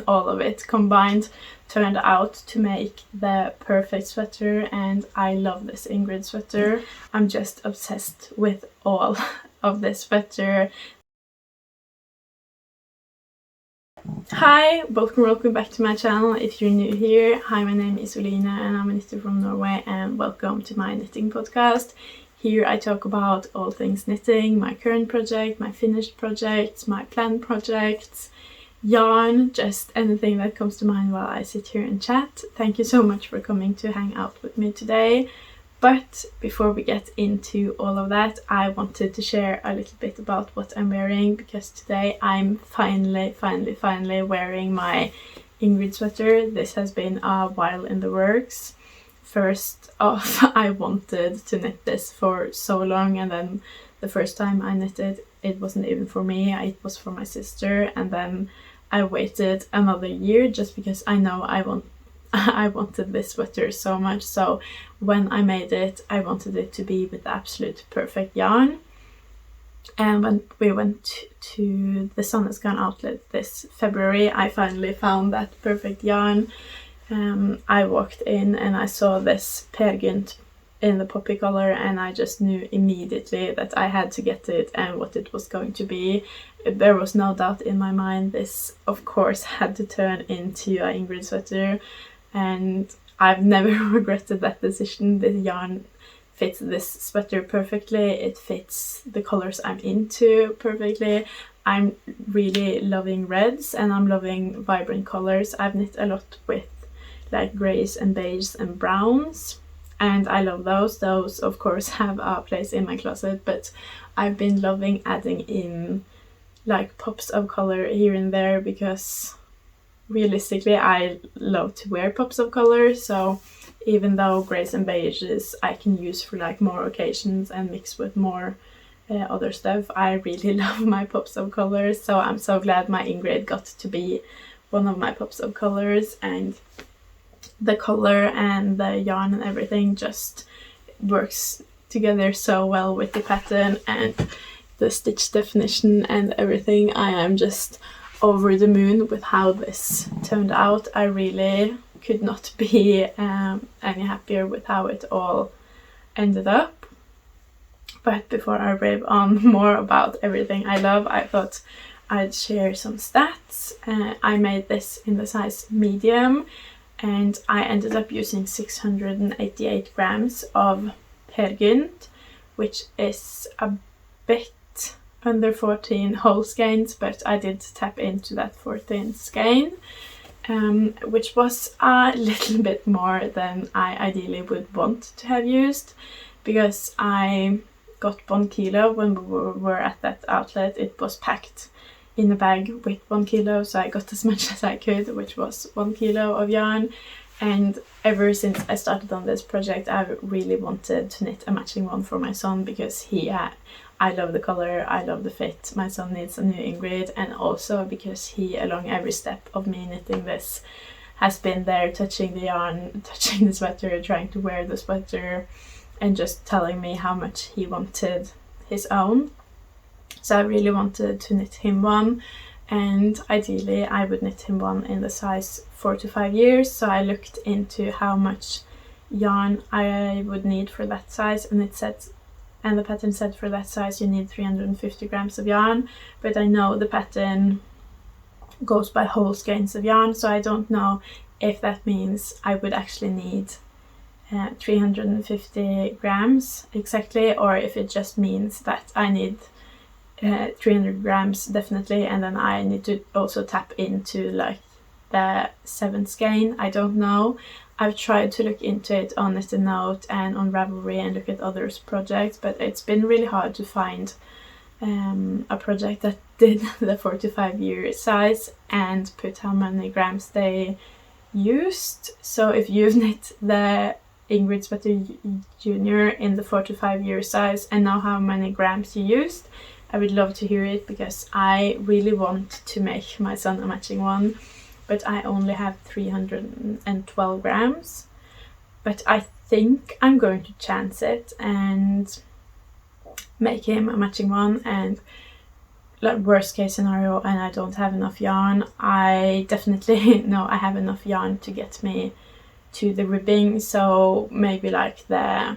All of it combined turned out to make the perfect sweater, and I love this Ingrid sweater. I'm just obsessed with all of this sweater. Hi, welcome back to my channel. If you're new here, hi, my name is Olina and I'm a knitter from Norway, and welcome to my knitting podcast. Here I talk about all things knitting, my current project, my finished projects, my planned projects, yarn, just anything that comes to mind while I sit here and chat. Thank you so much for coming to hang out with me today. But before we get into all of that, I wanted to share a little bit about what I'm wearing, because today I'm finally wearing my Ingrid sweater. This has been a while in the works. First off, I wanted to knit this for so long, and then the first time I knitted, it wasn't even for me, it was for my sister, and then I waited another year just because I know I wanted this sweater so much. So when I made it, I wanted it to be with the absolute perfect yarn. And when we went to the Sun Has Gone outlet this February, I finally found that perfect yarn. I walked in and I saw this Petiteknit in the poppy color, and I just knew immediately that I had to get it and what it was going to be. There was no doubt in my mind. This of course had to turn into a Ingrid sweater, and I've never regretted that decision. The yarn fits this sweater perfectly, it fits the colors I'm into perfectly. I'm really loving reds and I'm loving vibrant colors. I've knit a lot with like greys and beiges and browns, and I love those. Those of course have a place in my closet, but I've been loving adding in like pops of color here and there, because realistically I love to wear pops of color. So even though greys and beiges I can use for like more occasions and mix with more other stuff, I really love my pops of colors. So I'm so glad my Ingrid got to be one of my pops of colors, and the color and the yarn and everything just works together so well with the pattern and the stitch definition and everything. I am just over the moon with how this turned out. I really could not be any happier with how it all ended up. But before I rave on more about everything I love, I thought I'd share some stats. I made this in the size medium, and I ended up using 688 grams of Petiteknit, which is a bit under 14 whole skeins, but I did tap into that 14 skein, which was a little bit more than I ideally would want to have used, because I got 1 kilo when we were at that outlet. It was packed in a bag with 1 kilo, so I got as much as I could, which was 1 kilo of yarn. And ever since I started on this project, I really wanted to knit a matching one for my son, because I love the color, I love the fit. My son needs a new Ingrid, and also because he, along every step of me knitting this, has been there touching the yarn, touching the sweater, trying to wear the sweater, and just telling me how much he wanted his own. So I really wanted to knit him one, and ideally I would knit him one in the size 4 to 5 years. So I looked into how much yarn I would need for that size, and the pattern said for that size you need 350 grams of yarn, but I know the pattern goes by whole skeins of yarn, so I don't know if that means I would actually need 350 grams exactly, or if it just means that I need 300 grams definitely, and then I need to also tap into like the 7th skein. I don't know. I've tried to look into it on Knit a Note and on Ravelry and look at others' projects, but it's been really hard to find a project that did the 4 to 5 year size and put how many grams they used. So if you've knit the Ingrid sweater junior in the 4 to 5 year size and know how many grams you used, I would love to hear it, because I really want to make my son a matching one, but I only have 312 grams. But I think I'm going to chance it and make him a matching one, and like worst case scenario and I don't have enough yarn, I definitely know I have enough yarn to get me to the ribbing. So maybe like the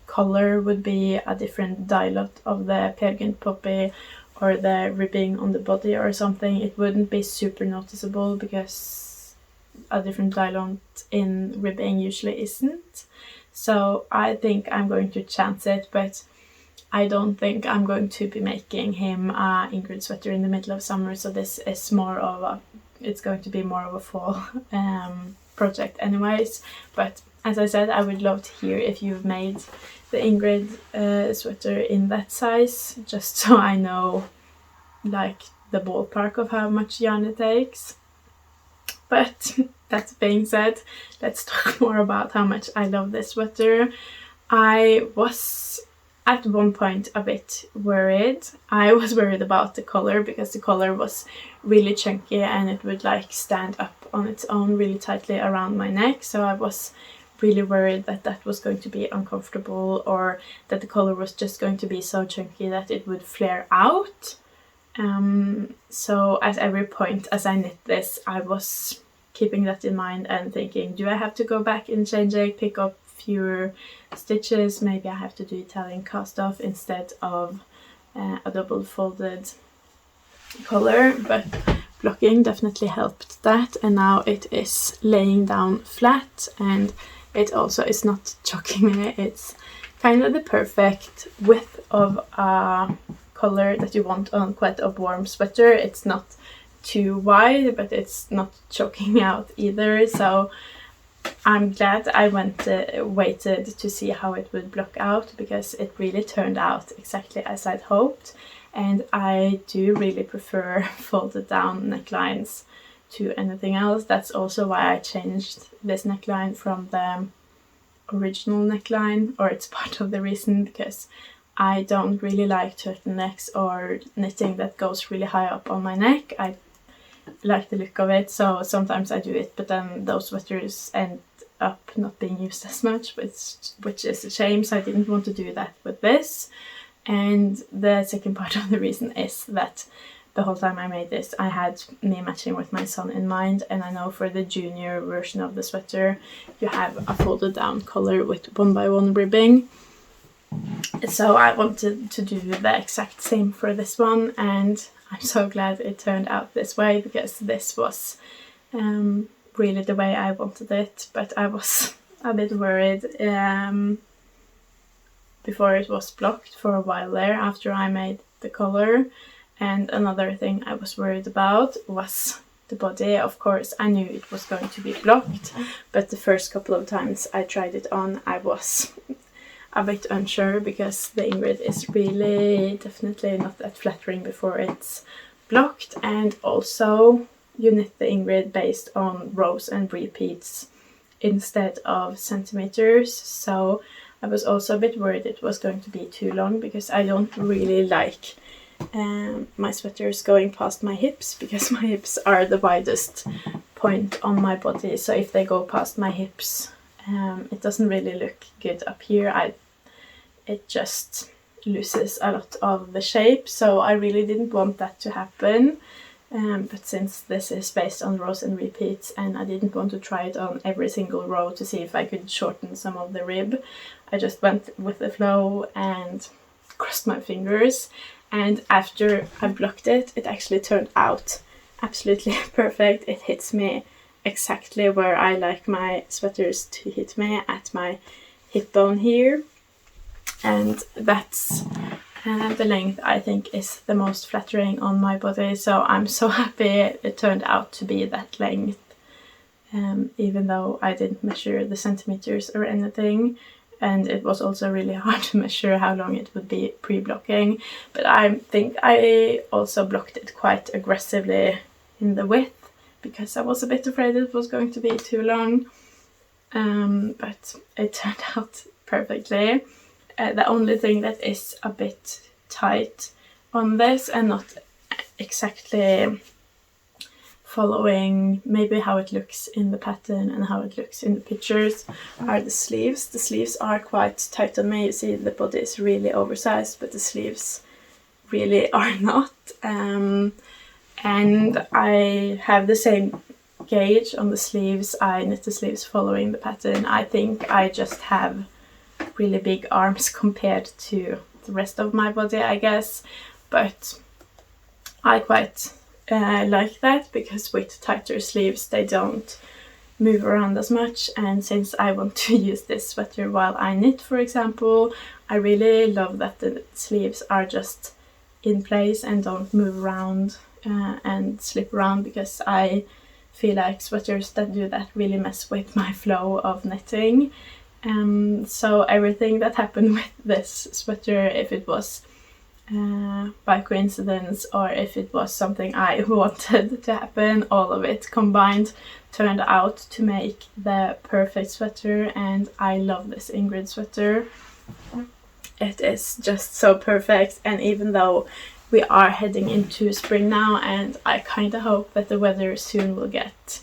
color would be a different dye lot of the Peregrine poppy, or the ribbing on the body or something. It wouldn't be super noticeable because a different dye lot in ribbing usually isn't. So I think I'm going to chance it, but I don't think I'm going to be making him a Ingrid sweater in the middle of summer, so this is more of a, it's going to be more of a fall project anyways. But as I said, I would love to hear if you've made the Ingrid sweater in that size, just so I know like the ballpark of how much yarn it takes. But that being said, let's talk more about how much I love this sweater. I was at one point a bit worried. I was worried about the collar because the collar was really chunky and it would like stand up on its own really tightly around my neck. So I was really worried that that was going to be uncomfortable, or that the collar was just going to be so chunky that it would flare out. So at every point as I knit this, I was keeping that in mind and thinking, do I have to go back and change it, pick up fewer stitches, maybe I have to do Italian cast off instead of a double folded collar. But blocking definitely helped that, and now it is laying down flat, and it also is not choking me. It's kind of the perfect width of a collar that you want on quite a warm sweater. It's not too wide, but it's not choking me out either. So I'm glad I waited to see how it would block out, because it really turned out exactly as I'd hoped. And I do really prefer folded down necklines to anything else. That's also why I changed this neckline from the original neckline, or it's part of the reason, because I don't really like turtlenecks or knitting that goes really high up on my neck. I like the look of it, so sometimes I do it, but then those sweaters end up not being used as much, which is a shame, so I didn't want to do that with this. And the second part of the reason is that the whole time I made this, I had me matching with my son in mind, and I know for the junior version of the sweater, you have a folded down collar with 1x1 ribbing. So I wanted to do the exact same for this one, and I'm so glad it turned out this way, because this was really the way I wanted it. But I was a bit worried before it was blocked for a while there after I made the collar. And another thing I was worried about was the body. Of course, I knew it was going to be blocked, but the first couple of times I tried it on, I was a bit unsure, because the Ingrid is really definitely not that flattering before it's blocked. And also you knit the Ingrid based on rows and repeats instead of centimeters, so I was also a bit worried it was going to be too long, because I don't really like my sweaters going past my hips, because my hips are the widest point on my body. So if they go past my hips, it doesn't really look good up here. It just loses a lot of the shape, so I really didn't want that to happen. But since this is based on rows and repeats, and I didn't want to try it on every single row to see if I could shorten some of the rib, I just went with the flow and crossed my fingers. And after I blocked it, it actually turned out absolutely perfect. It hits me exactly where I like my sweaters to hit me, at my hip bone here. And that's the length I think is the most flattering on my body, so I'm so happy it turned out to be that length, even though I didn't measure the centimeters or anything. And it was also really hard to measure how long it would be pre-blocking, but I think I also blocked it quite aggressively in the width, because I was a bit afraid it was going to be too long, but it turned out perfectly. The only thing that is a bit tight on this and not exactly following maybe how it looks in the pattern and how it looks in the pictures are the sleeves. The sleeves are quite tight on me. You see the body is really oversized, but the sleeves really are not. And I have the same gauge on the sleeves. I knit the sleeves following the pattern. I think I just have really big arms compared to the rest of my body, I guess, but I quite like that, because with tighter sleeves they don't move around as much. And since I want to use this sweater while I knit, for example, I really love that the sleeves are just in place and don't move around and slip around, because I feel like sweaters that do that really mess with my flow of knitting. So everything that happened with this sweater, if it was by coincidence or if it was something I wanted to happen, all of it combined turned out to make the perfect sweater. And I love this Ingrid sweater. It is just so perfect, and even though we are heading into spring now, and I kind of hope that the weather soon will get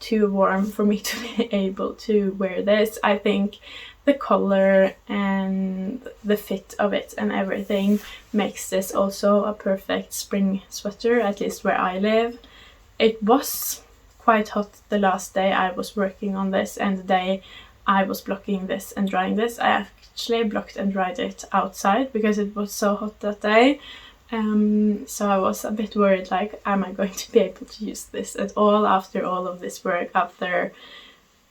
too warm for me to be able to wear this, I think the color and the fit of it and everything makes this also a perfect spring sweater, at least where I live. It was quite hot the last day I was working on this, and the day I was blocking this and drying this, I actually blocked and dried it outside because it was so hot that day. So I was a bit worried, like, am I going to be able to use this at all after all of this work, after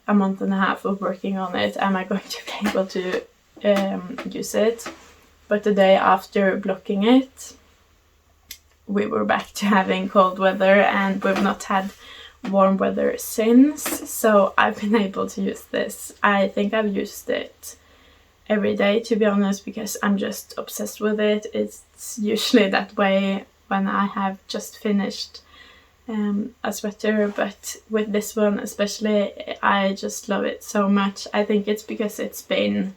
a month and a half of working on it? Am I going to be able to use it? But the day after blocking it, we were back to having cold weather, and we've not had warm weather since, so I've been able to use this. I think I've used it every day, to be honest, because I'm just obsessed with it. It's usually that way when I have just finished a sweater, but with this one especially, I just love it so much. I think it's because it's been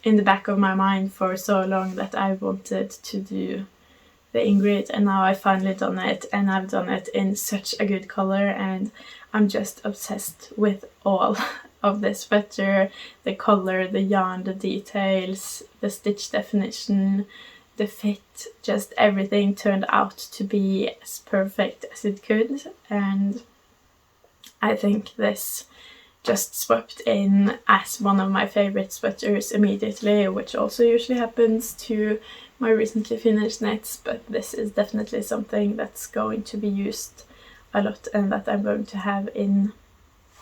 in the back of my mind for so long that I wanted to do the Ingrid, and now I finally done it, and I've done it in such a good color, and I'm just obsessed with all of this sweater. The color, the yarn, the details, the stitch definition, the fit, just everything turned out to be as perfect as it could. And I think this just swept in as one of my favorite sweaters immediately, which also usually happens to my recently finished knits, but this is definitely something that's going to be used a lot, and that I'm going to have in,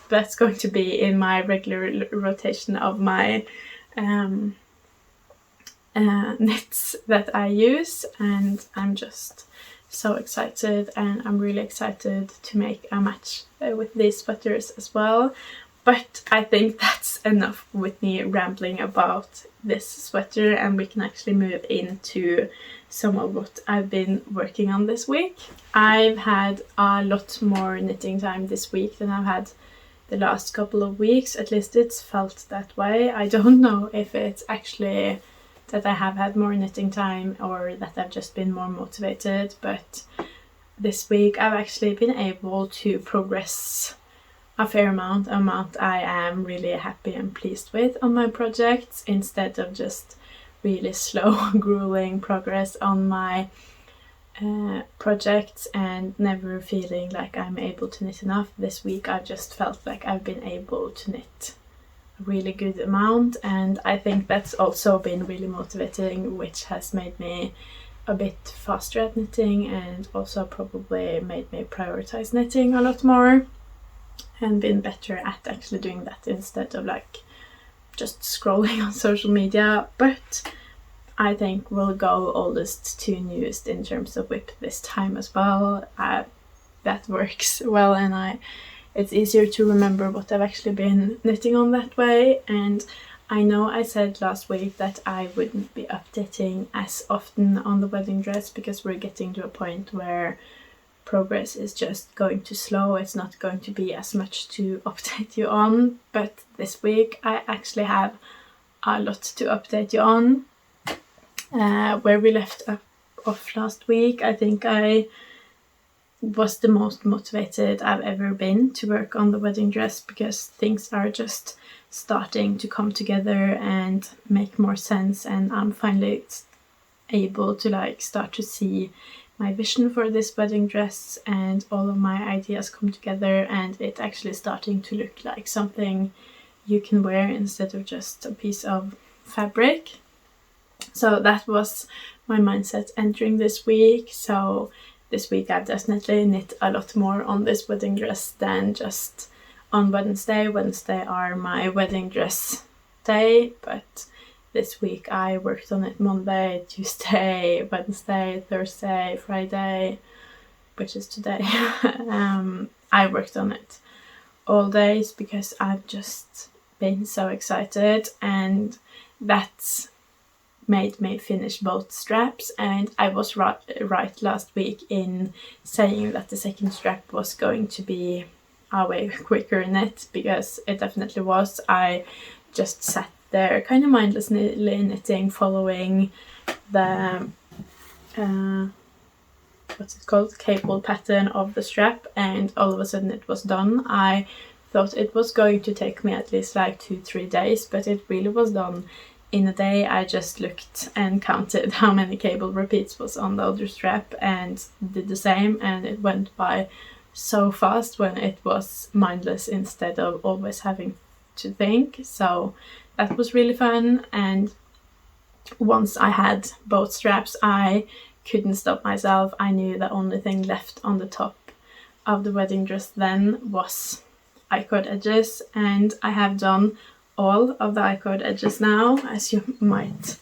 that's going to be in my regular rotation of my knits that I use. And I'm just so excited, and I'm really excited to make a match with these sweaters as well. But I think that's enough with me rambling about this sweater, and we can actually move into some of what I've been working on this week. I've had a lot more knitting time this week than I've had the last couple of weeks. At least it's felt that way. I don't know if it's actually that I have had more knitting time or that I've just been more motivated, but this week I've actually been able to progress a fair amount I am really happy and pleased with on my projects, instead of just really slow grueling progress on my projects and never feeling like I'm able to knit enough. This week I've just felt like I've been able to knit a really good amount, and I think that's also been really motivating, which has made me a bit faster at knitting, and also probably made me prioritize knitting a lot more and been better at actually doing that instead of like just scrolling on social media. But I think we'll go oldest to newest in terms of whip this time as well. That works well, and it's easier to remember what I've actually been knitting on that way. And I know I said last week that I wouldn't be updating as often on the wedding dress because we're getting to a point where progress is just going too slow. It's not going to be as much to update you on, but this week I actually have a lot to update you on. Where we left off last week, I think I was the most motivated I've ever been to work on the wedding dress, because things are just starting to come together and make more sense, and I'm finally able to like start to see my vision for this wedding dress and all of my ideas come together, and it actually starting to look like something you can wear instead of just a piece of fabric. So that was my mindset entering this week. So this week I've definitely knit a lot more on this wedding dress than just on Wednesday. Wednesday are my wedding dress day, but this week I worked on it Monday, Tuesday, Wednesday, Thursday, Friday, which is today. I worked on it all days because I've just been so excited, and that's made me finish both straps. And I was right last week in saying that the second strap was going to be a way quicker knit, because it definitely was. I just sat there kind of mindlessly knitting, following the what's it called, cable pattern of the strap, and all of a sudden it was done. I thought it was going to take me at least like 2-3 days, but it really was done in a day. I just looked and counted how many cable repeats was on the other strap and did the same, and it went by so fast when it was mindless instead of always having to think. So that was really fun, and once I had both straps I couldn't stop myself. I knew the only thing left on the top of the wedding dress then was I-cord edges, and I have done all of the I-cord edges now, as you might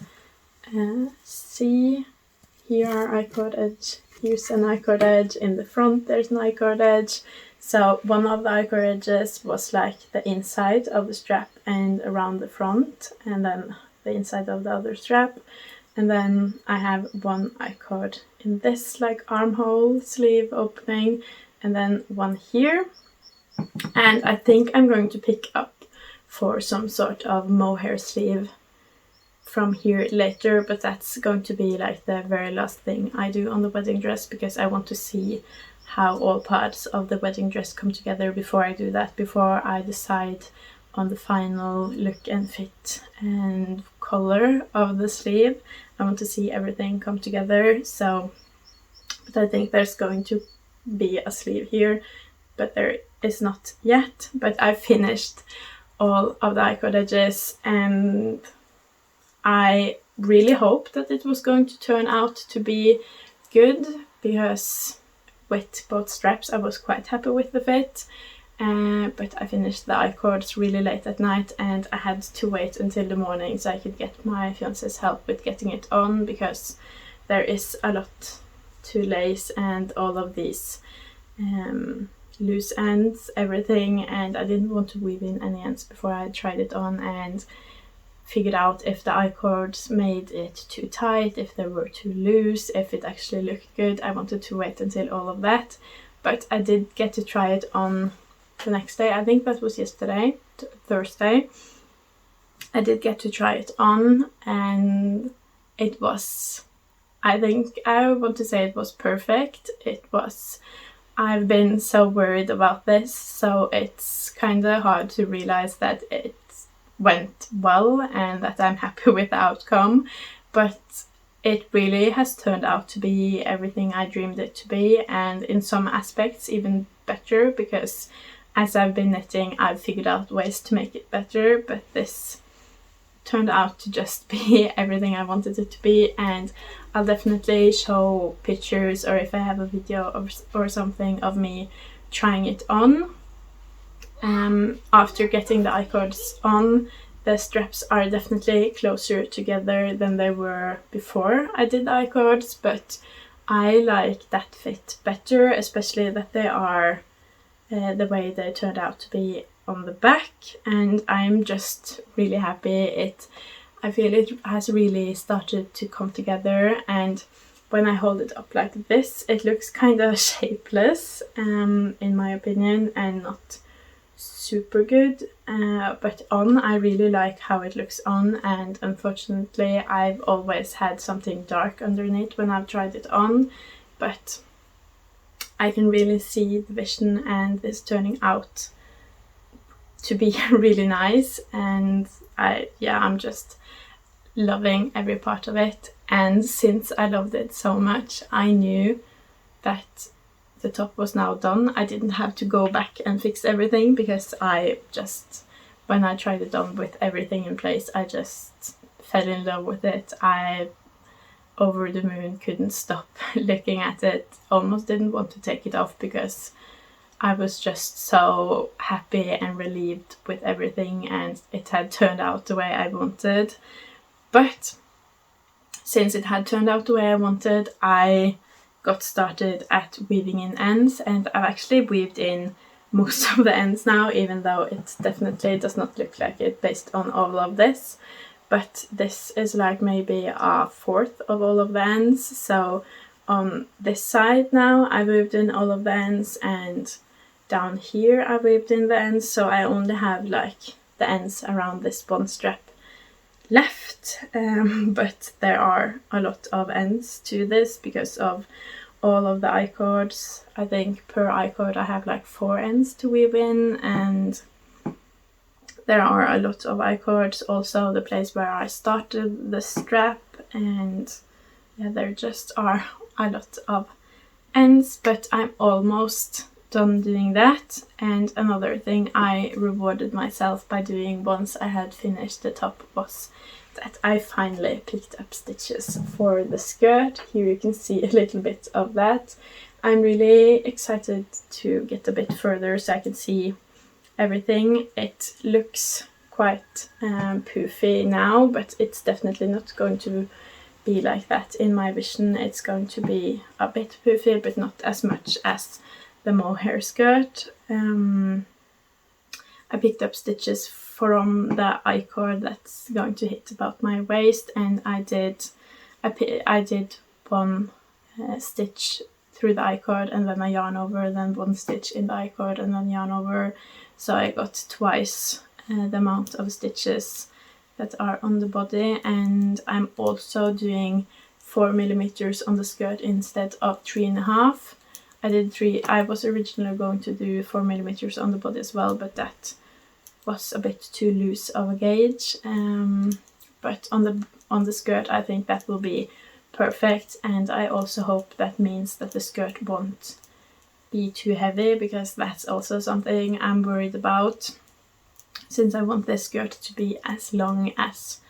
see. Here are I-cord edge, here's an I-cord edge, in the front there's an I-cord edge. So one of the I-cord edges was like the inside of the strap and around the front, and then the inside of the other strap. And then I have one I-cord in this like armhole sleeve opening, and then one here. And I think I'm going to pick up for some sort of mohair sleeve from here later, but that's going to be like the very last thing I do on the wedding dress, because I want to see how all parts of the wedding dress come together before I do that, before I decide on the final look and fit and color of the sleeve. I want to see everything come together. So, but I think there's going to be a sleeve here, but there is not yet. But I finished all of the I-cord edges, and I really hoped that it was going to turn out to be good, because with both straps I was quite happy with the fit. But I finished the I-cords really late at night, and I had to wait until the morning so I could get my fiance's help with getting it on, because there is a lot to lace and all of these loose ends, everything, and I didn't want to weave in any ends before I tried it on and figured out if the I-cords made it too tight, if they were too loose, if it actually looked good. I wanted to wait until all of that, but I did get to try it on the next day. I think that was yesterday, Thursday. I did get to try it on, and it was, I think I want to say it was perfect. It was, I've been so worried about this, so it's kind of hard to realize that it went well and that I'm happy with the outcome, but it really has turned out to be everything I dreamed it to be, and in some aspects even better, because as I've been knitting I've figured out ways to make it better, but this turned out to just be everything I wanted it to be. And I'll definitely show pictures, or if I have a video or something of me trying it on. After getting the I-cords on, the straps are definitely closer together than they were before I did the I-cords, but I like that fit better, especially that they are the way they turned out to be on the back, and I'm just really happy. I feel it has really started to come together, and when I hold it up like this it looks kind of shapeless in my opinion, and not super good, but on I really like how it looks on. And unfortunately I've always had something dark underneath when I've tried it on, but I can really see the vision, and this turning out to be really nice, and I'm just loving every part of it. And since I loved it so much, I knew that the top was now done. I didn't have to go back and fix everything, because when I tried it on with everything in place, I just fell in love with it. I, over the moon, couldn't stop looking at it, almost didn't want to take it off, because I was just so happy and relieved with everything, and it had turned out the way I wanted. But since it had turned out the way I wanted, I got started at weaving in ends, and I've actually weaved in most of the ends now, even though it definitely does not look like it based on all of this. But this is like maybe a fourth of all of the ends. So on this side now I weaved in all of the ends, and down here I weaved in the ends, so I only have like the ends around this one strap left, but there are a lot of ends to this because of all of the I-cords. I think per I-cord I have like 4 ends to weave in, and there are a lot of I-cords, also the place where I started the strap, and yeah, there just are a lot of ends, but I'm almost done doing that. And another thing I rewarded myself by doing once I had finished the top was that I finally picked up stitches for the skirt. Here you can see a little bit of that. I'm really excited to get a bit further so I can see everything. It looks quite poofy now, but it's definitely not going to be like that in my vision. It's going to be a bit poofy, but not as much as the mohair skirt. I picked up stitches from the I-cord that's going to hit about my waist, and I did one stitch through the I-cord, and then I yarn over, then one stitch in the I-cord, and then yarn over. So I got twice the amount of stitches that are on the body, and I'm also doing 4mm on the skirt instead of 3.5. I did 3. I was originally going to do 4mm on the body as well, but that was a bit too loose of a gauge. But on the skirt, I think that will be perfect, and I also hope that means that the skirt won't be too heavy, because that's also something I'm worried about. Since I want this skirt to be as long as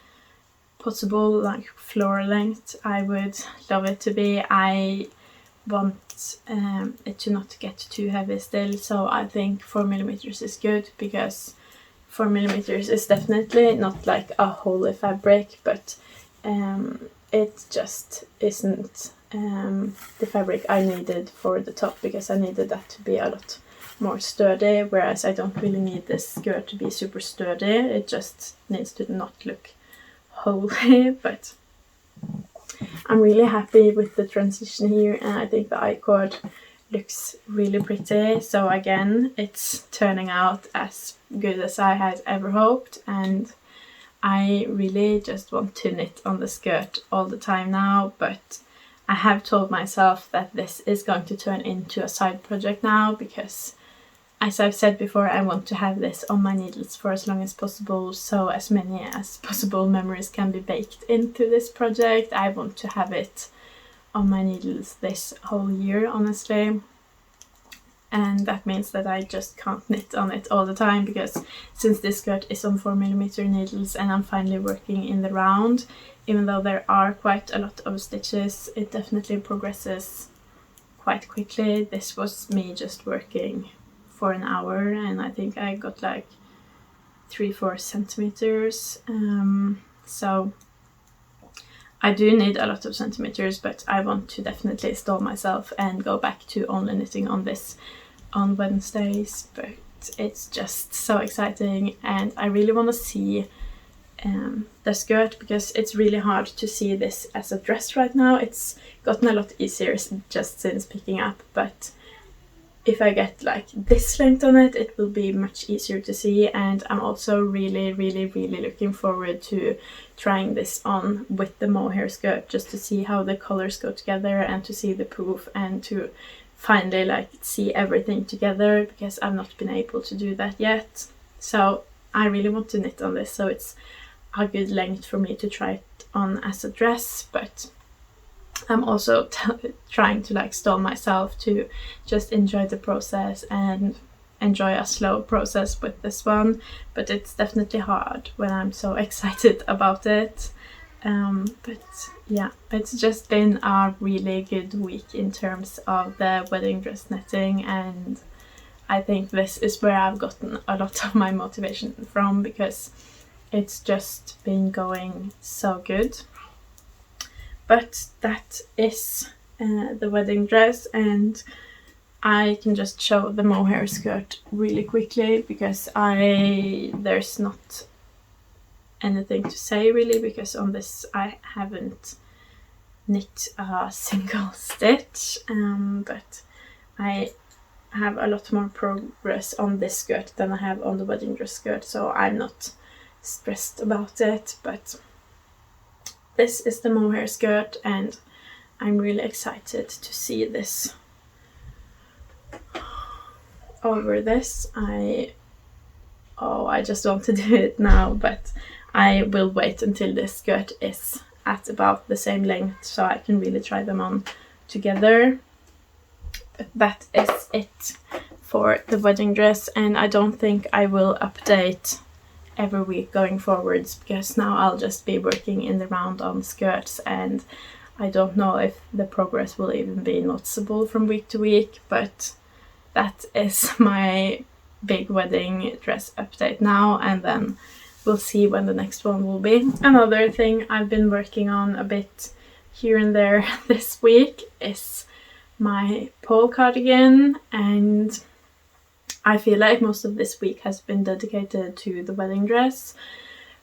possible, like floor length, I would love it to be. I want it to not get too heavy still, so I think 4mm is good, because 4mm is definitely not like a holy fabric, but it just isn't the fabric I needed for the top, because I needed that to be a lot more sturdy, whereas I don't really need this skirt to be super sturdy. It just needs to not look holy. But I'm really happy with the transition here, and I think the I-cord looks really pretty. So again, it's turning out as good as I had ever hoped, and I really just want to knit on the skirt all the time now. But I have told myself that this is going to turn into a side project now, because as I've said before, I want to have this on my needles for as long as possible, so as many as possible memories can be baked into this project. I want to have it on my needles this whole year, honestly. And that means that I just can't knit on it all the time, because since this skirt is on 4mm needles and I'm finally working in the round, even though there are quite a lot of stitches, it definitely progresses quite quickly. This was me just working for an hour, and I think I got like 3-4 centimeters. So I do need a lot of centimeters, but I want to definitely stall myself and go back to only knitting on this on Wednesdays. But it's just so exciting, and I really want to see the skirt, because it's really hard to see this as a dress right now. It's gotten a lot easier just since picking up, but if I get like this length on it, it will be much easier to see. And I'm also really looking forward to trying this on with the mohair skirt, just to see how the colors go together, and to see the poof, and to finally like see everything together, because I've not been able to do that yet. So I really want to knit on this, so it's a good length for me to try it on as a dress, but I'm also trying to like stall myself to just enjoy the process and enjoy a slow process with this one. But it's definitely hard when I'm so excited about it. But yeah, it's just been a really good week in terms of the wedding dress knitting, and I think this is where I've gotten a lot of my motivation from, because it's just been going so good. But that is the wedding dress, and I can just show the mohair skirt really quickly, because there's not anything to say really, because on this I haven't knit a single stitch, but I have a lot more progress on this skirt than I have on the wedding dress skirt, so I'm not stressed about it. But this is the mohair skirt, and I'm really excited to see this over this. I just want to do it now, but I will wait until this skirt is at about the same length so I can really try them on together. But that is it for the wedding dress, and I don't think I will update every week going forwards, because now I'll just be working in the round on skirts, and I don't know if the progress will even be noticeable from week to week. But that is my big wedding dress update now, and then we'll see when the next one will be. Another thing I've been working on a bit here and there this week is my pole cardigan, and I feel like most of this week has been dedicated to the wedding dress,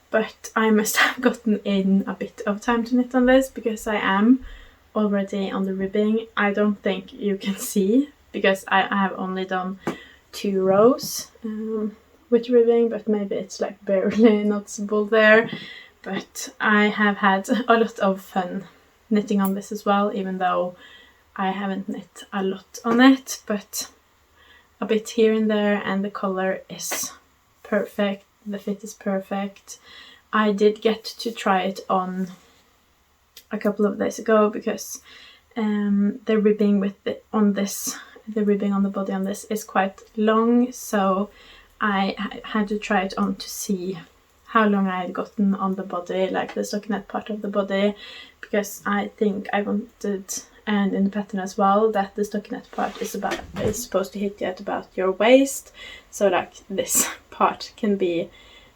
but I must have gotten in a bit of time to knit on this, because I am already on the ribbing. I don't think you can see, because I have only done 2 rows with ribbing, but maybe it's like barely noticeable there. But I have had a lot of fun knitting on this as well, even though I haven't knit a lot on it, but a bit here and there, and the color is perfect, the fit is perfect. I did get to try it on a couple of days ago, because the ribbing the ribbing on the body on this is quite long, so I had to try it on to see how long I had gotten on the body, like the stockinette part of the body, because I think I wanted, and in the pattern as well, that the stockinette part is supposed to hit you at about your waist, so like this part can be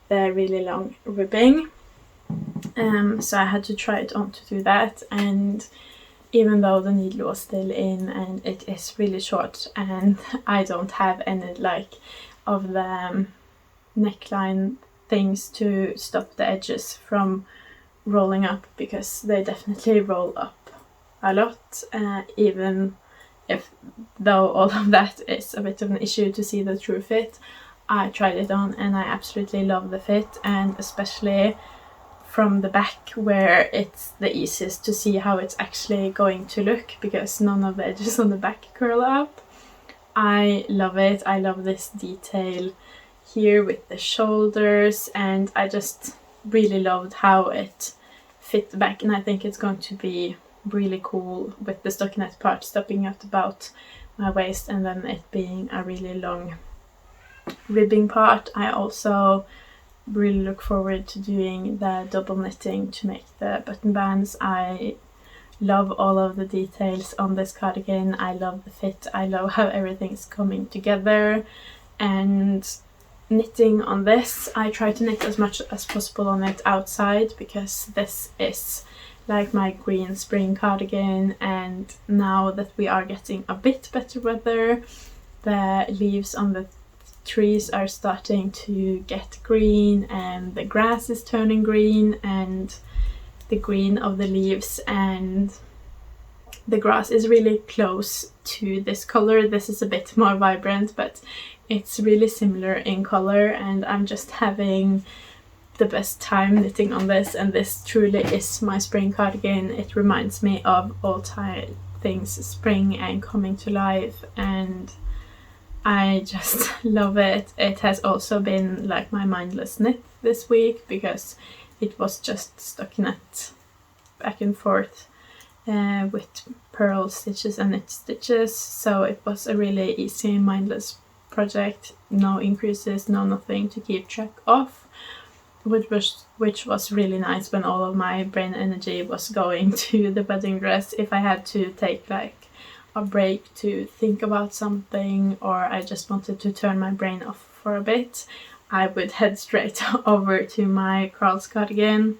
the really long ribbing. So I had to try it on to do that, and even though the needle was still in and it is really short, and I don't have any like of the neckline things to stop the edges from rolling up, because they definitely roll up a lot, even though all of that is a bit of an issue to see the true fit. I tried it on and I absolutely love the fit, and especially from the back, where it's the easiest to see how it's actually going to look, because none of the edges on the back curl up. I love it. I love this detail here with the shoulders, and I just really loved how it fit the back, and I think it's going to be really cool with the stockinette part stopping at about my waist, and then it being a really long ribbing part. I also really look forward to doing the double knitting to make the button bands. I love all of the details on this cardigan. I love the fit. I love how everything's coming together, and knitting on this, I try to knit as much as possible on it outside, because this is like my green spring cardigan, and now that we are getting a bit better weather, the leaves on the trees are starting to get green, and the grass is turning green, and the green of the leaves and the grass is really close to this color. This is a bit more vibrant, but it's really similar in color, and I'm just having the best time knitting on this, and this truly is my spring cardigan. It reminds me of all things spring and coming to life, and I just love it. It has also been like my mindless knit this week, because it was just stockinette back and forth with purl stitches and knit stitches, so it was a really easy, mindless project, no increases, no nothing to keep track of, which was really nice when all of my brain energy was going to the wedding dress. If I had to take like a break to think about something, or I just wanted to turn my brain off for a bit, I would head straight over to my Carl's cardigan.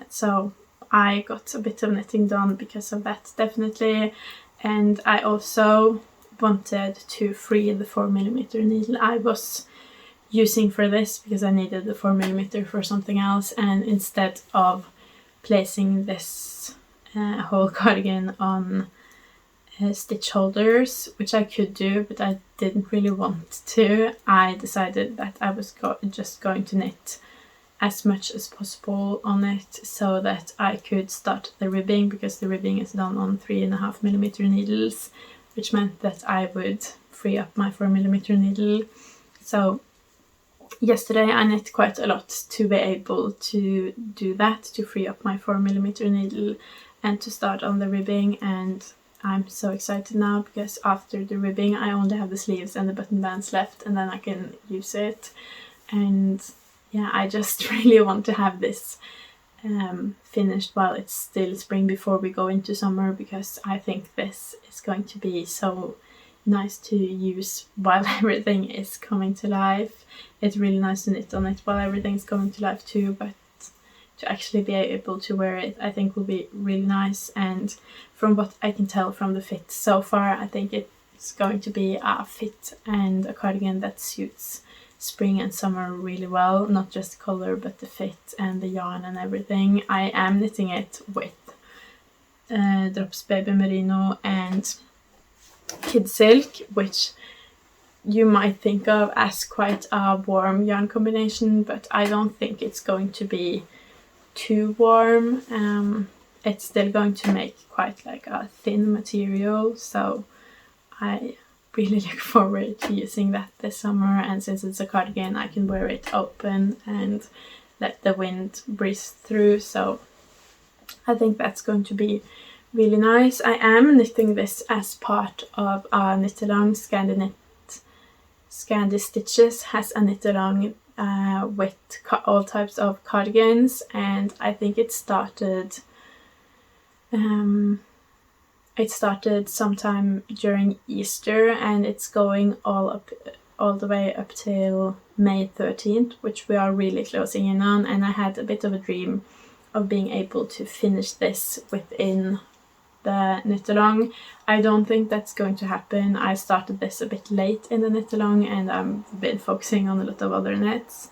So I got a bit of knitting done because of that, definitely. And I also wanted to free the 4mm needle I was using for this, because I needed the 4mm for something else, and instead of placing this whole cardigan on stitch holders, which I could do but I didn't really want to, I decided that I was just going to knit as much as possible on it so that I could start the ribbing, because the ribbing is done on 3.5mm needles, which meant that I would free up my 4mm needle. So yesterday I knit quite a lot to be able to do that, to free up my 4mm needle and to start on the ribbing, and I'm so excited now because after the ribbing I only have the sleeves and the button bands left, and then I can use it. And yeah, I just really want to have this finished while it's still spring, before we go into summer, because I think this is going to be so nice to use while everything is coming to life. It's really nice to knit on it while everything is coming to life too, but to actually be able to wear it I think will be really nice. And from what I can tell from the fit so far, I think it's going to be a fit and a cardigan that suits spring and summer really well, not just the color but the fit and the yarn and everything. I am knitting it with Drops Baby Merino and Kid Silk, which you might think of as quite a warm yarn combination, but I don't think it's going to be too warm. It's still going to make quite like a thin material, so I really look forward to using that this summer. And since it's a cardigan, I can wear it open and let the wind breeze through, so I think that's going to be really nice. I am knitting this as part of a knit along. Scandi Stitches has a knit along with all types of cardigans, and I think it started sometime during Easter, and it's going all the way up till May 13th, which we are really closing in on. And I had a bit of a dream of being able to finish this within the knit along. I don't think that's going to happen. I started this a bit late in the knit along, and I've been focusing on a lot of other knits,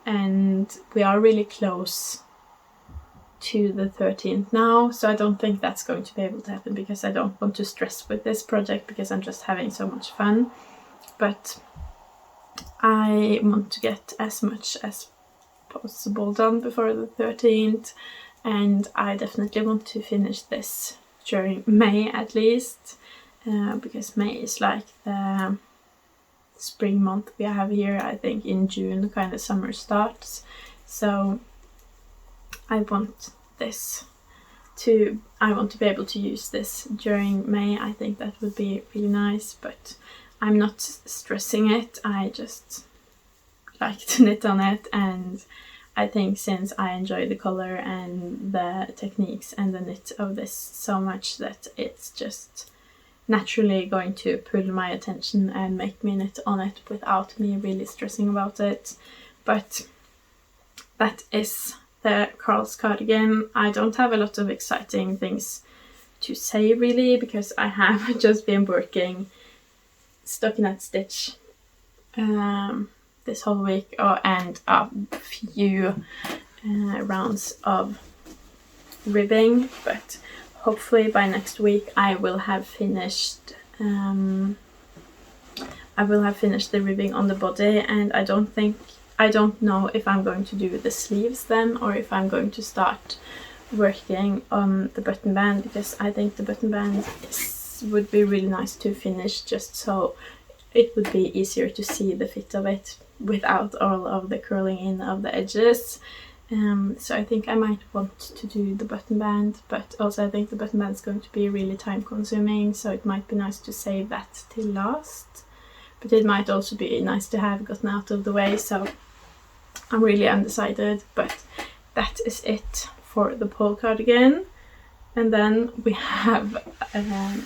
and we are really close to the 13th now, so I don't think that's going to be able to happen, because I don't want to stress with this project, because I'm just having so much fun. But I want to get as much as possible done before the 13th, and I definitely want to finish this during May at least, because May is like the spring month we have here. I think in June kind of summer starts, so I want to be able to use this during May. I think that would be really nice, but I'm not stressing it. I just like to knit on it, and I think since I enjoy the color and the techniques and the knit of this so much, that it's just naturally going to pull my attention and make me knit on it without me really stressing about it. But that is the Carl's cardigan. I don't have a lot of exciting things to say really, because I have just been working stockinette stitch this whole week, and a few rounds of ribbing, but hopefully by next week I will have finished the ribbing on the body. And I don't know if I'm going to do the sleeves then, or if I'm going to start working on the button band, because I think the button band would be really nice to finish, just so it would be easier to see the fit of it without all of the curling in of the edges. So I think I might want to do the button band, but also I think the button band is going to be really time consuming, so it might be nice to save that till last. But it might also be nice to have gotten out of the way, so I'm really undecided. But that is it for the pole cardigan. And then we have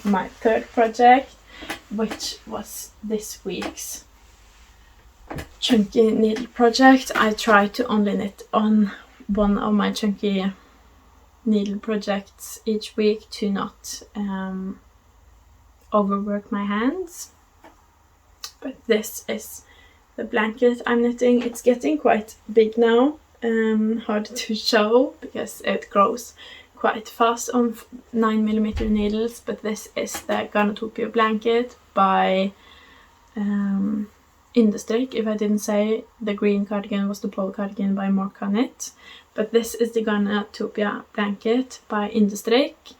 my third project, which was this week's chunky needle project. I try to only knit on one of my chunky needle projects each week to not overwork my hands. But this is the blanket I'm knitting. It's getting quite big now, hard to show because it grows quite fast on 9mm needles, but this is the Garntopia blanket by Yndestrikk. If I didn't say, the green cardigan was the pole cardigan by Morecaknit, but this is the Garntopia blanket by Yndestrikk.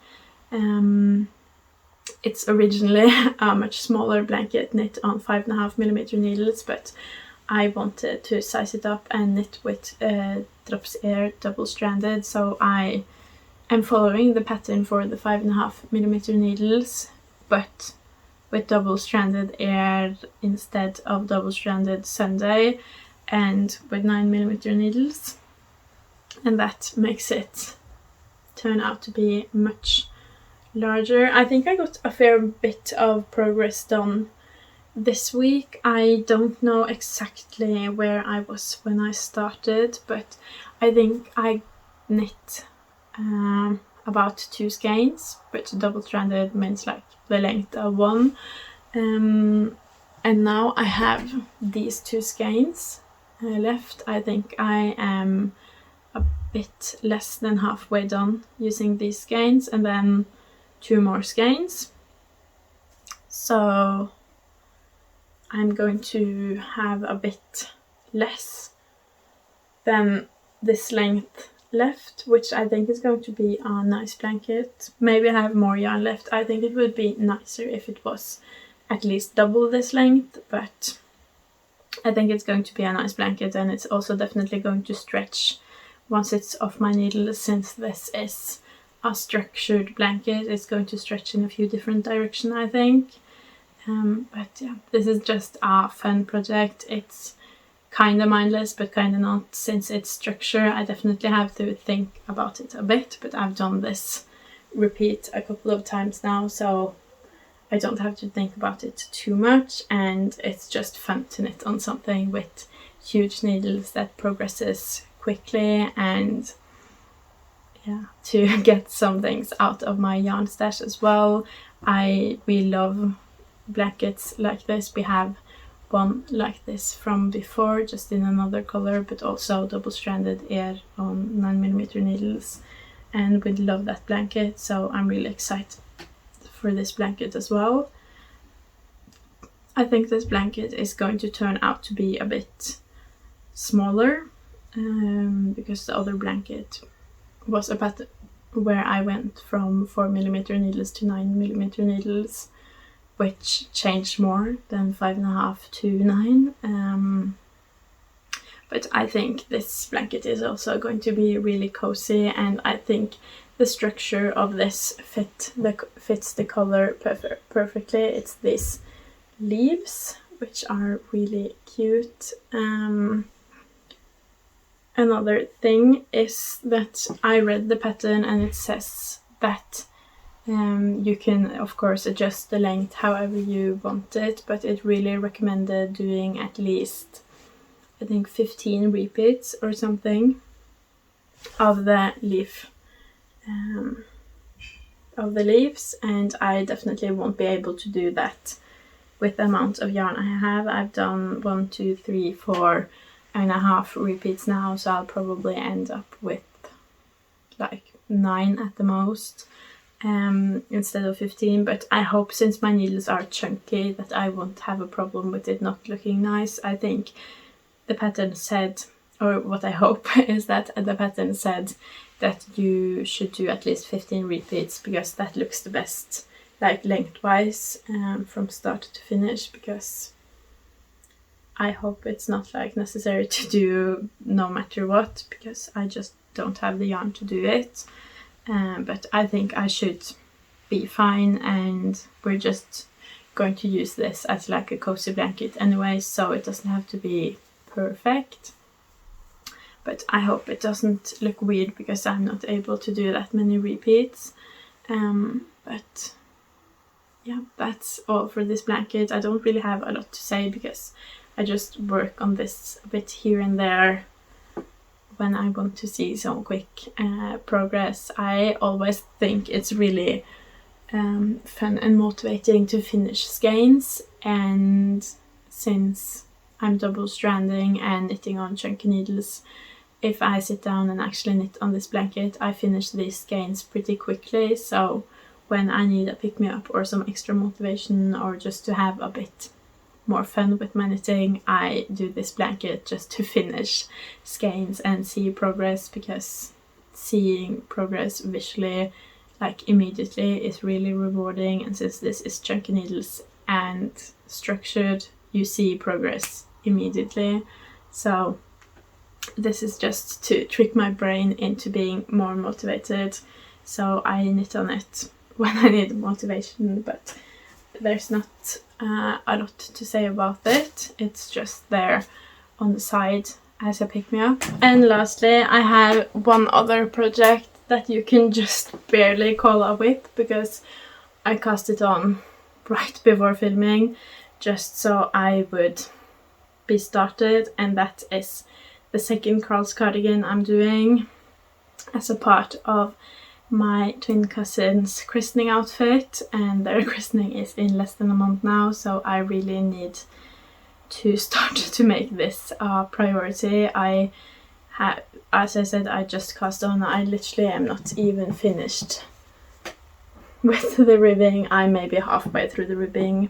It's originally a much smaller blanket knit on 5.5mm needles, but I wanted to size it up and knit with drops air double-stranded, so I am following the pattern for the 5.5mm needles, but with double-stranded air instead of double-stranded Sunday, and with 9mm needles, and that makes it turn out to be much larger. I think I got a fair bit of progress done this week. I don't know exactly where I was when I started, but I think I knit about 2 skeins, which double-stranded means like the length of one. And now I have these 2 skeins left. I think I am a bit less than halfway done using these skeins, and then 2 more skeins. So I'm going to have a bit less than this length left, which I think is going to be a nice blanket. Maybe I have more yarn left. I think it would be nicer if it was at least double this length, but I think it's going to be a nice blanket, and it's also definitely going to stretch once it's off my needle. Since this is a structured blanket, it's going to stretch in a few different directions, I think. But yeah, this is just a fun project. It's kind of mindless, but kind of not. Since it's structure, I definitely have to think about it a bit, but I've done this repeat a couple of times now, so I don't have to think about it too much, and it's just fun to knit on something with huge needles that progresses quickly, and yeah, to get some things out of my yarn stash as well. We love blankets like this. We have one like this from before, just in another color, but also double-stranded air on 9mm needles, and we love that blanket, so I'm really excited for this blanket as well. I think this blanket is going to turn out to be a bit smaller, because the other blanket was a pattern where I went from 4mm needles to 9mm needles, which changed more than 5.5 to 9. But I think this blanket is also going to be really cozy, and I think the structure of this fits the color perfectly. It's these leaves, which are really cute. Another thing is that I read the pattern, and it says that you can of course adjust the length however you want it, but it really recommended doing at least, I think, 15 repeats or something of the leaves, and I definitely won't be able to do that with the amount of yarn I have. I've done 1, 2, 3, 4.5 repeats now, so I'll probably end up with like 9 at the most, instead of 15. But I hope, since my needles are chunky, that I won't have a problem with it not looking nice. I think the pattern said, or what I hope is that the pattern said that you should do at least 15 repeats, because that looks the best, like lengthwise, from start to finish, because I hope it's not like necessary to do no matter what, because I just don't have the yarn to do it. But I think I should be fine, and we're just going to use this as like a cozy blanket anyway, so it doesn't have to be perfect. But I hope it doesn't look weird because I'm not able to do that many repeats. But yeah, that's all for this blanket. I don't really have a lot to say because I just work on this a bit here and there when I want to see some quick progress. I always think it's really fun and motivating to finish skeins, and since I'm double stranding and knitting on chunky needles, if I sit down and actually knit on this blanket, I finish these skeins pretty quickly. So when I need a pick-me-up or some extra motivation, or just to have a bit more fun with my knitting, I do this blanket just to finish skeins and see progress, because seeing progress visually, like immediately, is really rewarding. And since this is chunky needles and structured, you see progress immediately. So this is just to trick my brain into being more motivated. So I knit on it when I need motivation, but there's not a lot to say about it. It's just there on the side as a pick-me-up. And lastly, I have one other project that you can just barely call a whip, because I cast it on right before filming just so I would be started, and that is the second Carl's cardigan I'm doing as a part of my twin cousin's christening outfit, and their christening is in less than a month now, so I really need to start to make this a priority. I have, as I said, I just cast on. I literally am not even finished with the ribbing. I'm maybe halfway through the ribbing,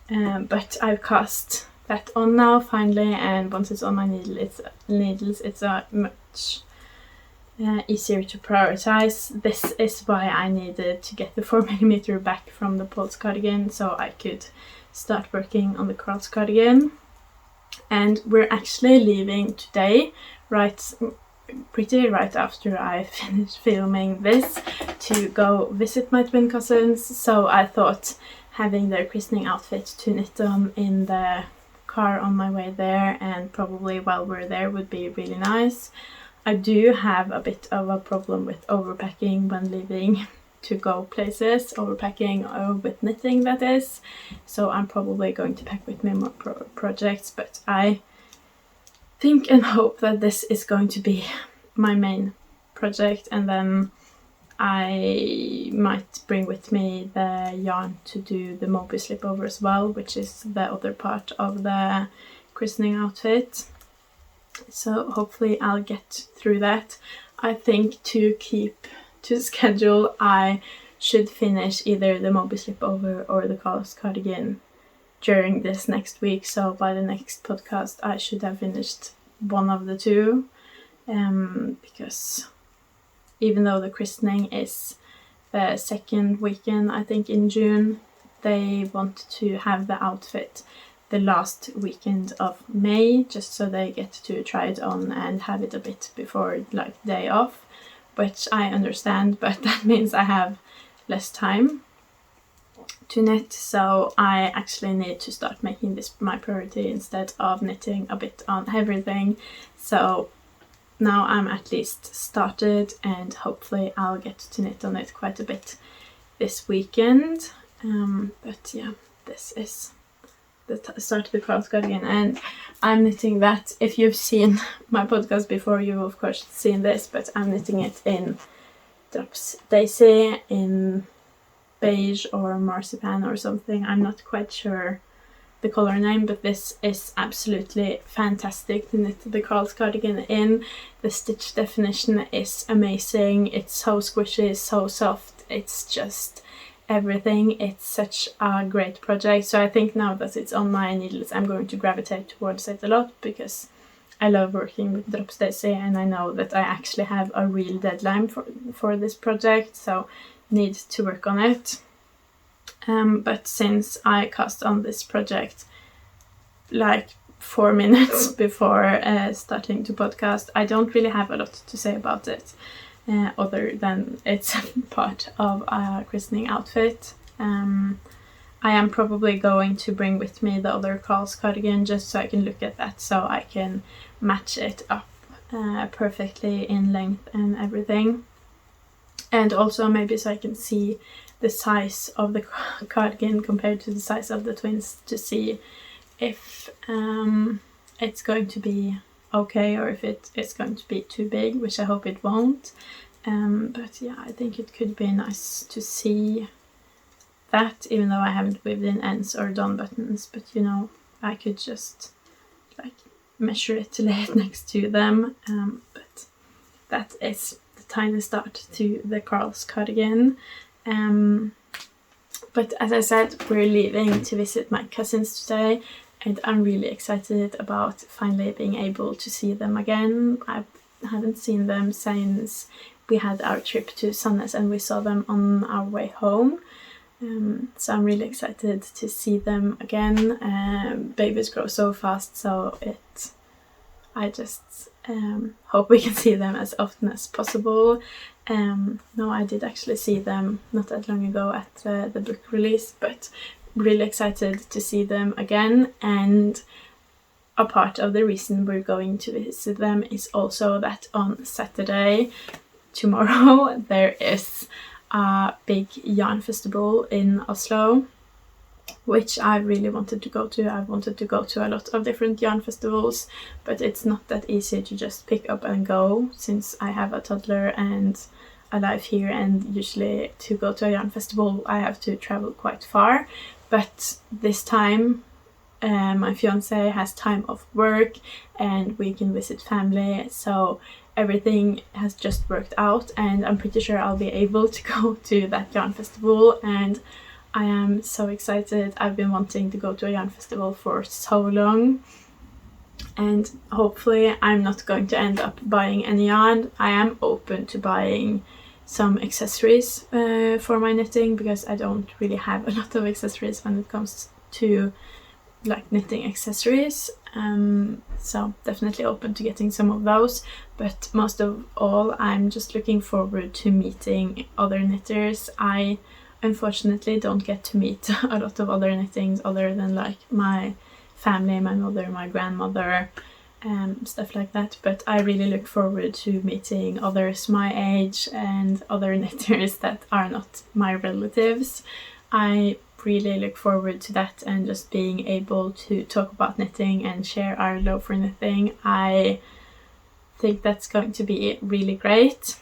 but I've cast that on now finally, and once it's on my needles, it's a much easier to prioritize. This is why I needed to get the 4mm back from the Pulse cardigan so I could start working on the Carl's cardigan. And we're actually leaving today, pretty right after I finished filming this, to go visit my twin cousins. So I thought having their christening outfit to knit on in the car on my way there, and probably while we're there, would be really nice. I do have a bit of a problem with overpacking when leaving to go places, overpacking with knitting, that is. So I'm probably going to pack with me more projects, but I think and hope that this is going to be my main project, and then I might bring with me the yarn to do the Moby Slipover as well, which is the other part of the christening outfit. So hopefully I'll get through that. I think to keep to schedule, I should finish either the Moby Slipover or the Carl's cardigan during this next week. So by the next podcast I should have finished one of the two, because even though the christening is the second weekend, I think, in June, they want to have the outfit the last weekend of May, just so they get to try it on and have it a bit before, like, the day off, which I understand, but that means I have less time to knit. So I actually need to start making this my priority instead of knitting a bit on everything. So now I'm at least started, and hopefully I'll get to knit on it quite a bit this weekend. But yeah, this is the start of the Carl's cardigan, and I'm knitting that. If you've seen my podcast before, you've of course seen this, but I'm knitting it in Drops Daisy, in beige or marzipan or something. I'm not quite sure the color name, but this is absolutely fantastic to knit the Carl's cardigan in. The stitch definition is amazing. It's so squishy, so soft. It's just everything. It's such a great project. So I think now that it's on my needles, I'm going to gravitate towards it a lot, because I love working with Drops Daisy, and I know that I actually have a real deadline for this project, so need to work on it. But since I cast on this project like 4 minutes before starting to podcast. I don't really have a lot to say about it, other than it's part of a christening outfit. I am probably going to bring with me the other Carl's cardigan just so I can look at that, so I can match it up perfectly in length and everything. And also maybe so I can see the size of the cardigan compared to the size of the twins, to see if it's going to be okay or if it's going to be too big, which I hope it won't. But yeah, I think it could be nice to see that, even though I haven't weaved in ends or done buttons, but you know, I could just like measure it to lay it next to them. But that is the tiny start to the Carl's cardigan. But as I said, we're leaving to visit my cousins today, and I'm really excited about finally being able to see them again. I haven't seen them since we had our trip to Sandnes, and we saw them on our way home. So I'm really excited to see them again. Babies grow so fast, so I just hope we can see them as often as possible. No, I did actually see them not that long ago at the book release, but really excited to see them again. And a part of the reason we're going to visit them is also that on Saturday, tomorrow, there is a big yarn festival in Oslo, which I really wanted to go to. I've wanted to go to a lot of different yarn festivals, but it's not that easy to just pick up and go, since I have a toddler and a life here, and usually to go to a yarn festival I have to travel quite far. But this time my fiance has time off work and we can visit family, so everything has just worked out, and I'm pretty sure I'll be able to go to that yarn festival, and I am so excited. I've been wanting to go to a yarn festival for so long, and hopefully I'm not going to end up buying any yarn. I am open to buying some accessories for my knitting, because I don't really have a lot of accessories when it comes to like knitting accessories. So definitely open to getting some of those, but most of all I'm just looking forward to meeting other knitters. I unfortunately don't get to meet a lot of other knittings other than like my family, my mother, my grandmother, stuff like that, but I really look forward to meeting others my age and other knitters that are not my relatives. I really look forward to that, and just being able to talk about knitting and share our love for knitting. I think that's going to be really great.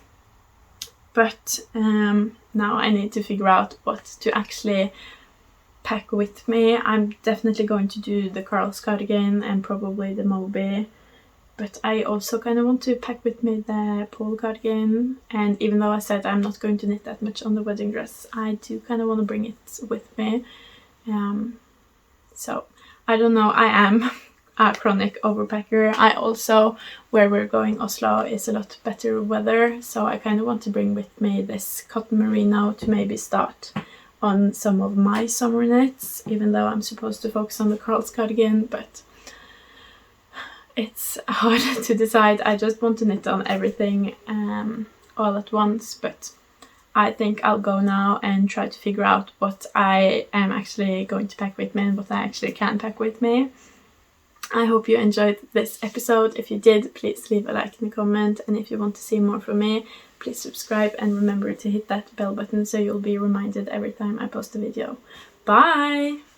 But now I need to figure out what to actually pack with me. I'm definitely going to do the Carl's cardigan and probably the Moby, but I also kind of want to pack with me the pole cardigan, and even though I said I'm not going to knit that much on the wedding dress, I do kind of want to bring it with me. So I don't know, I am a chronic overpacker. I also, where we're going, Oslo, is a lot better weather, so I kind of want to bring with me this cotton merino to maybe start on some of my summer knits, even though I'm supposed to focus on the Carl's cardigan, but it's hard to decide. I just want to knit on everything all at once, but I think I'll go now and try to figure out what I am actually going to pack with me and what I actually can pack with me. I hope you enjoyed this episode. If you did, please leave a like and a comment, and if you want to see more from me, please subscribe and remember to hit that bell button so you'll be reminded every time I post a video. Bye!